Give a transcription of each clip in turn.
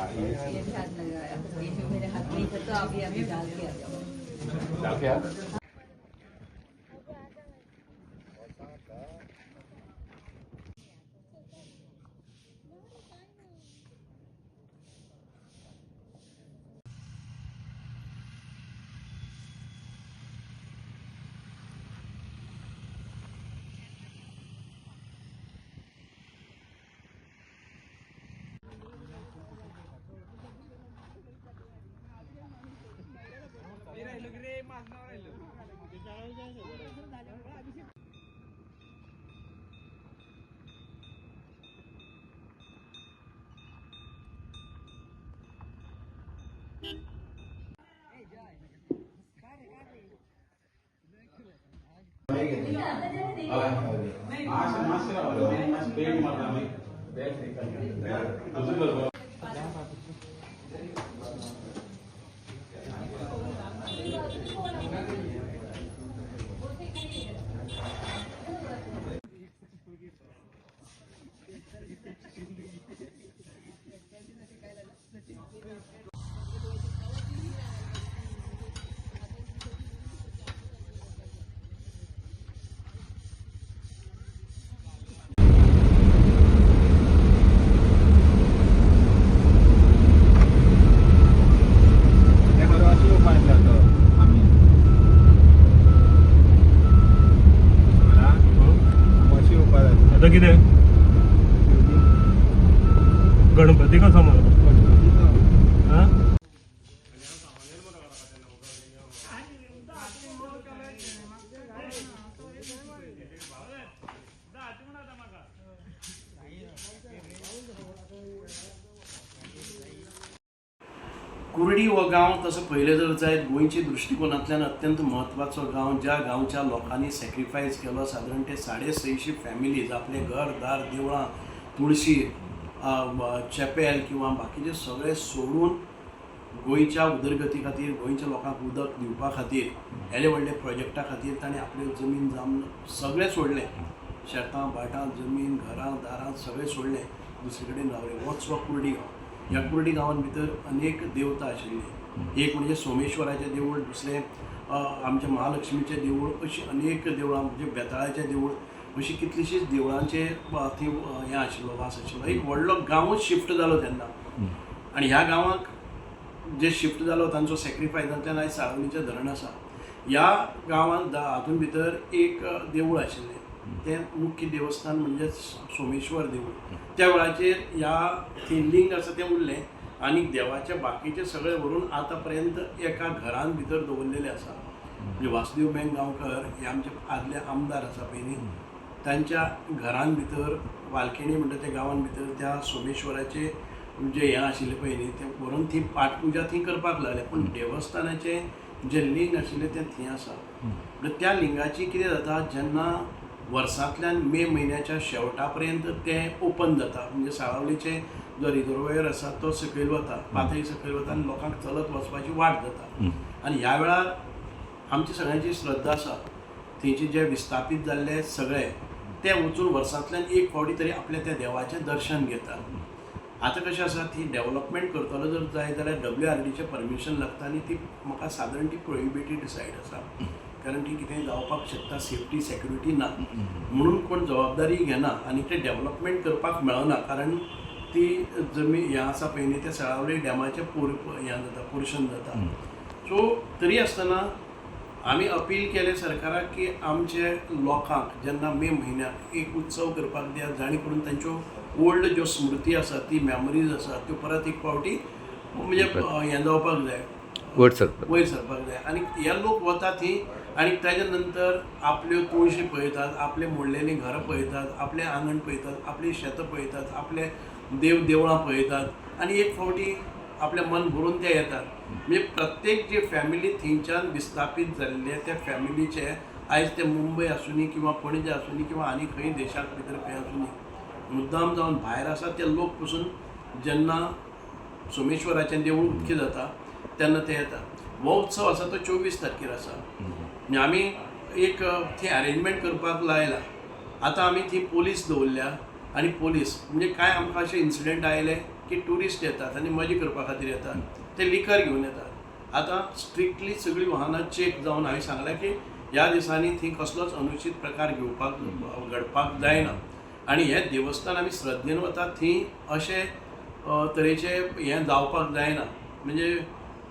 ये भी हाथ लगाया, ये जो मेरे हाथ में था तो अभी अभी डाल के आ जाओ। डाल के आ? आता किती गणपती कसा मग हा कुर्डी हो गांव तसं पहिले जर जायत गोंयच्या दृष्टिकोनांतल्यान अत्यंत म्हत्वाचो गांव, ज्या गांवच्या लोकांनी सॅक्रिफायस केलो. साधारण ते 650 फॅमिलीज आपले घर दार देवळां तुळशी चॅपेल किंवा बाकीचे सगळे सोडून गोंयच्या उदरगती खातीर, गोंयच्या लोकांक उदक दिवपा खातीर, हेले व्हडले प्रोजेक्टा खातीर ताणें आपले जमीन जाम सगळें सोडलें. शेतां भाटां जमीन घरां दारां सगळें सोडलें, दुसरे कडेन रावले. होच हो कुर्डी गांव. ह्या कुर्डी गांवांत भितर अनेक देवता आशिल्ले. एक म्हणजे सोमेश्वराचें देवूळ, दुसरें आमच्या महालक्ष्मीचें देवूळ, अशीं अनेक देवळां, म्हणजे बेताळाचें देवूळ, अशीं कितलींशींच देवळांचे थंय हें आशिल्लो, वास आशिल्लो. एक व्हडलो गांवूच शिफ्ट जालो तेन्ना. आनी ह्या गांवांक जे शिफ्ट जालो तांचो सॅक्रिफायसांतल्यान आयज साळावलीचें धरण आसा. ह्या गांवांत हातूंत भितर एक देवूळ आशिल्लें, तें मुख्य देवस्थान म्हणजे सोमेश्वर देवूळ. त्या वेळाचेर ह्या थंय लिंग आसा तें उरलें आनी देवाचे बाकीचे सगळे व्हरून आतां पर्यंत एका घरान भितर दवरलेले आसा. म्हणजे वासुदेव बँक गांवकर हे आमचे आदले आमदार आसा पयलीं, तांच्या घरान भितर वालकेणी म्हणटा त्या गांवान भितर त्या सोमेश्वराचे जे हें आशिल्लें पळय न्ही तें व्हरून थंय पाठपुजा थंय करपाक लागले. पूण देवस्थानाचें जे लिंग आशिल्लें तें थंय आसा. म्हणल्यार त्या लिंगाची कितें जाता, जेन्ना वर्सांतल्यान मे म्हयन्याच्या शेवटा पर्यंत तें ओपन जाता. म्हणजे साळावलीचे जो रिजर्वायर आसा तो सकयल वता, पातळी सकयल वता आनी लोकांक चलत वचपाची वाट जाता. आनी ह्या वेळार आमची सगळ्यांची श्रद्धा आसा, थंयचे जे विस्थापीत जाल्ले सगळे ते वचून वर्सांतल्यान एक फावटी तरी आपल्या त्या देवाचें दर्शन घेतात. आतां कशें आसा, ती डेव्हलपमेंट करतलो जर जाय जाल्यार WRDचें परमिशन लागता आनी ती म्हाका सादारण ती प्रोहिबिटेड सायड आसा. कारण ती कितेंय जावपाक शकता, सेफ्टी सेक्युरिटी ना म्हणून कोण जबाबदारी घेना आनी ते डेव्हलपमेंट करपाक मेळना. कारण ती जमीन हें आसा पळय न्ही ते साळावली डॅमाचें हें जाता, पोर्शन जाता. सो तरी आसतना आमी अपील केलें सरकाराक की आमचे लोकांक जेन्ना मे म्हयन्याक एक उत्सव करपाक दिया, जाणी करून तांच्यो ओल्ड ज्यो स्मृती आसा, ती मॅमरीज आसा, त्यो परत एक फावटी म्हणजे हें जावपाक जाय, वयर सरपाक जाय. आनी हे लोक वता थंय आनी ताज्या नंतर आपल्यो तुळशी पळयतात, आपले मोडलेलीं घरां पळयतात, आपलें आंगण पळयतात, आपलीं शेतां पळयतात, आपले देवळां पळयतात आनी एक फावटी आपलें मन भरून ते येतात. म्हणजे प्रत्येक जे फॅमिली थंयच्यान विस्थापीत जाल्ले त्या फॅमिलीचे आयज ते मुंबय आसूं दी किंवा पणजे आसूं दी किंवा आनी खंय देशाक भितर खंय आसूं दी, मुद्दाम जावन भायर आसा ते लोक पसून जेन्ना सोमेश्वराचें देवूळ उक्तें जाता तेन्ना ते येतात. हो उत्सव आसा तो 24 तारखेर आसा. म्हणजे आमी एक थंय अरेंजमेंट करपाक लायला. आतां आमी थंय पोलीस दवरल्या आनी पोलीस म्हणजे कांय आमकां अशे इन्सिडंट आयले की ट्युरिस्ट येतात आनी मजा करपा खातीर येतात ते लिकर घेवन येतात. आतां स्ट्रिक्टली सगळीं वाहनां चेक जावन हांवें सांगलें की ह्या दिसांनी थंय कसलोच अनुचित प्रकार घडपाक जायना. आनी हें देवस्थान आमी श्रद्धेन वतात थंय अशे तरेचे हें जावपाक जायना. म्हणजे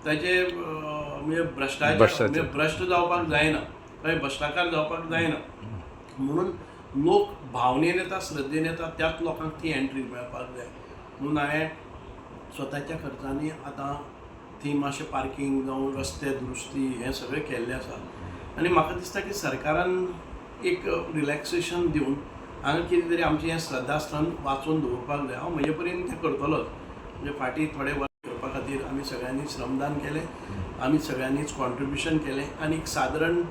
ताचे म्हणजे भ्रश्टाचार भ्रश्ट जावपाक जायना, खंय भ्रश्टाचार जावपाक जायना. म्हणून लोक भावनेन येता, श्रद्धेन येता, त्याच लोकांक ती एंट्री मेळपाक जाय. म्हणून हांवें स्वताच्या खर्चांनी आतां थंय मातशें पार्किंग जावं रस्ते दुरुस्ती हें सगळें केल्लें आसा. आनी म्हाका दिसता की सरकारान एक रिलॅक्सेशन दिवन हांगा कितें तरी आमचें हें श्रद्धास्थान वाचून दवरपाक जाय. हांव म्हजे परीन तें करतलोच. म्हणजे फाटीं थोडे वर्क करपा खातीर आमी सगळ्यांनी श्रमदान केलें, आमी सगळ्यांनीच कॉन्ट्रिब्युशन केलें आनी सादारण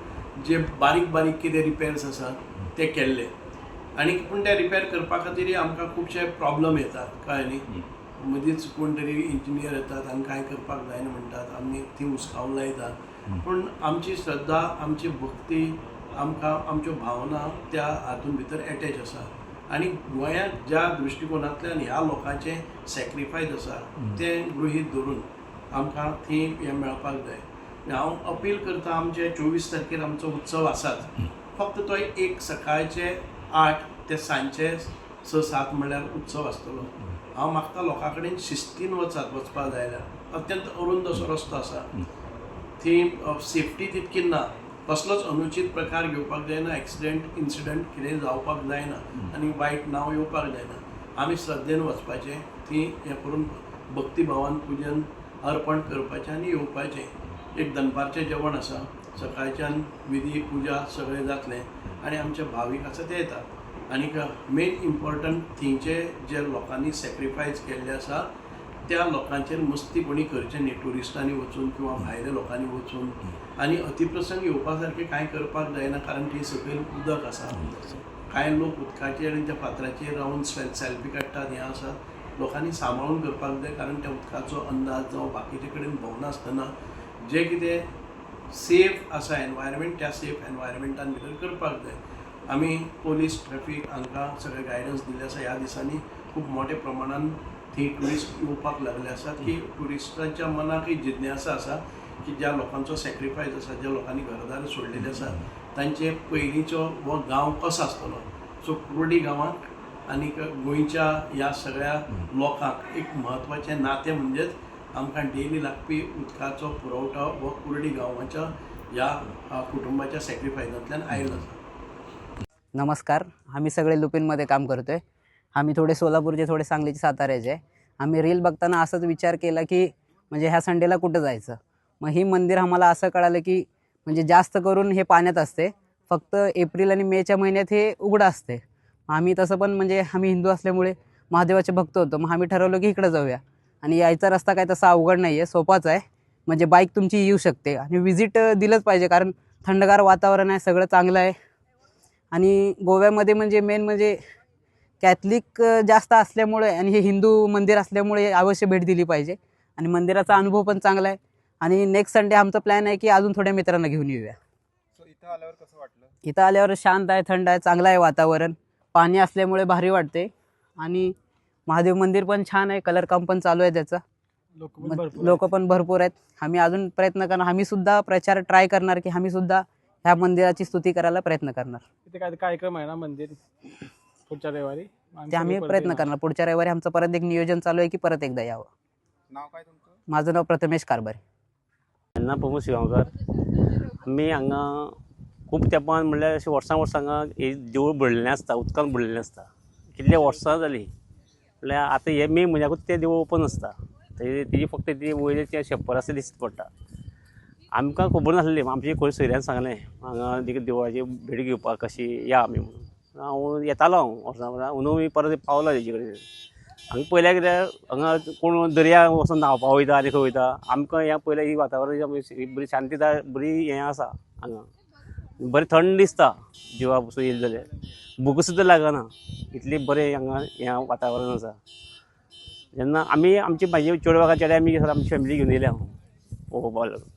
जे बारीक बारीक कितें रिपेर्स आसात ते केल्ले. आनी पूण ते रिपेर करपा खातीर आमकां खुबशे प्रॉब्लम येतात, कळ्ळें न्ही. मदींच कोण तरी इंजिनियर येतात आनी कांय करपाक जायना म्हणटात, आमी थंय हुस्कावन लायतात. पूण आमची श्रद्धा, आमची भक्ती, आमकां आमच्यो भावना त्या हातूंत भितर एटॅच आसा. आनी गोंयांत ज्या दृश्टिकोनांतल्यान ह्या लोकांचे सॅक्रिफायस आसा तें गृहीत धरून आमकां थंय हें मेळपाक जाय. हांव अपील करता, आमचे 24 तारखेर आमचो उत्सव आसाच, फक्त तो एक सकाळचे 8 ते सांजचे 6-7 म्हणल्यार उत्सव आसतलो. हांव मागता लोकां कडेन शिस्तीन वचपाक जाय. अत्यंत अरुंद असो रस्तो आसा, थंय सेफ्टी तितकी ना, कसलोच अनुचित प्रकार घेवपाक जायना, एक्सिडेंट इन्सिडंट कितेंय जावपाक जायना आनी वायट नांव येवपाक जायना. आमी श्रद्धेन वचपाचें, थंय हें करून भक्तिभावान पुजन अर्पण करपाचें आनी येवपाचें. एक दनपारचें जेवण आसा, सकाळच्यान विधी पुजा सगळें जातलें आनी आमचे भावीक आसा ते येतात. आनीक मेन इम्पॉर्टंट थंयचे जे लोकांनी सॅक्रिफायस केल्ले आसा त्या लोकांचेर मस्तीपणी करचें न्ही, ट्युरिस्टांनी वचून किंवा भायल्या लोकांनी वचून. आनी अतिप्रसंग येवपा सारकें कांय करपाक जायना, कारण थंय सकयल उदक आसा. कांय लोक उदकाचेर आनी त्या फातराचेर रावन सेल्फी काडटात, हें आसा. लोकांनी सांबाळून करपाक जाय, कारण त्या उदकाचो अंदाज जावं बाकीचे कडेन भोंवनासतना जे कितें सेफ आसा एनवायरमेंट, त्या सेफ एनवायरमेंटान भितर करपाक जाय. आमी पोलीस ट्रॅफीक हांकां सगळें गायडन्स दिल्लें आसा. ह्या दिसांनी खूब मोठ्या प्रमाणान थंय ट्युरिस्ट येवपाक लागले आसात, की ट्युरिस्टांच्या मनाक एक जिज्ञासा आसा की ज्या लोकांचो सॅक्रिफायस आसा, ज्या लोकांनी घरदार सोडलेले आसा, तांचे पयलींचो हो गांव कसो आसतलो. सो कुर्डी गांवांक आनी गोंयच्या ह्या सगळ्या लोकांक एक म्हत्वाचें नातें म्हणजेच आमकां डेली लागपी उदकाचो पुरवठो हो कुर्डी गांवाच्या ह्या कुटुंबाच्या सॅक्रिफायसांतल्यान आयिल्लो आसा. नमस्कार, आम्ही सगळे लुपिनमध्ये काम करतोय. आम्ही थोडे सोलापूरचे, थोडे सांगलीचे, साताऱ्याचे. आम्ही रील बघताना असंच विचार केला की म्हणजे ह्या संडेला कुठं जायचं. मग ही मंदिर आम्हाला असं कळालं की म्हणजे जास्त करून हे पाण्यात असते, फक्त एप्रिल आणि मेच्या महिन्यात हे उघडं असते. आम्ही तसं पण म्हणजे आम्ही हिंदू असल्यामुळे महादेवाचे भक्त होतो. मग आम्ही ठरवलं की इकडं जाऊया. आणि यायचा रस्ता काय तसा अवघड नाही आहे, सोपाच आहे. म्हणजे बाईक तुमची येऊ शकते आणि व्हिजिट दिलंच पाहिजे, कारण थंडगार वातावरण आहे, सगळं चांगलं आहे. आणि गोव्यामध्ये म्हणजे मेन म्हणजे कॅथलिक जास्त असल्यामुळे आणि हे हिंदू मंदिर असल्यामुळे अवश्य भेट दिली पाहिजे. आणि मंदिराचा अनुभव पण चांगला आहे. आणि नेक्स्ट संडे आमचा प्लॅन आहे की अजून थोड्या मित्रांना घेऊन येऊया. इथं आल्यावर कसं वाटलं? इथं आल्यावर शांत आहे, थंड आहे, चांगलं आहे वातावरण. पाणी असल्यामुळे भारी वाटते. आणि महादेव मंदिर पण छान आहे, कलर काम पण चालू आहे त्याचा. लोक पण भरपूर आहेत. आम्ही अजून प्रयत्न करणार, आम्ही सुद्धा प्रचार ट्राय करणार की आम्ही सुद्धा ह्या मंदिराची स्तुती करायला प्रयत्न करणार. इथे काय कार्यक्रम आहे ना मंदिर पुढच्या रविवारी, ते आम्ही प्रयत्न करणार. पुढच्या रविवारी आमचं परत एक नियोजन चालू आहे की परत एकदा यावं. नाव काय तुमचं? माझं नाव प्रथमेश कारभारी. तेन्ना प्रमोद शिगांवकर. आमी हांगा खूब तेंपान म्हणल्यार अशें वर्सां हांगा देवूळ बुडलेलें आसता, उदकान बुडलेलें आसता. कितले वर्सां जालीं म्हणल्यार आतां हे मे म्हयन्याकूच तें देवूळ ओपन आसता. तेजी फक्त ती वयले तें शेप्पर आसा दिश्टी पडटा. आमकां खबर नासलें, आमचे खंय सोयऱ्यान सांगलें हांगा देवळाची भेट घेवपाक कशी या आमी म्हणून. हांव येतालो वर्सां अंदू परत पावलो तेजे कडेन. हांगा पयल्या कित्याक हांगा कोण दर्या वचून न्हांवपाक वयता आनी खंय वयता. आमकां हें पयलें ही वातावरण बरी शांतीदाय बरी हें आसा. हांगा बरें थंड दिसता जिवा पसून येयलें जाल्यार. भूक सुद्दां लागना, इतली बरें हांगा हें वातावरण आसा. जेन्ना आमी आमची म्हाजी चेडवां चेड्या आमी आमची फॅमिली घेवन येयल्या पळोवपाक लागून.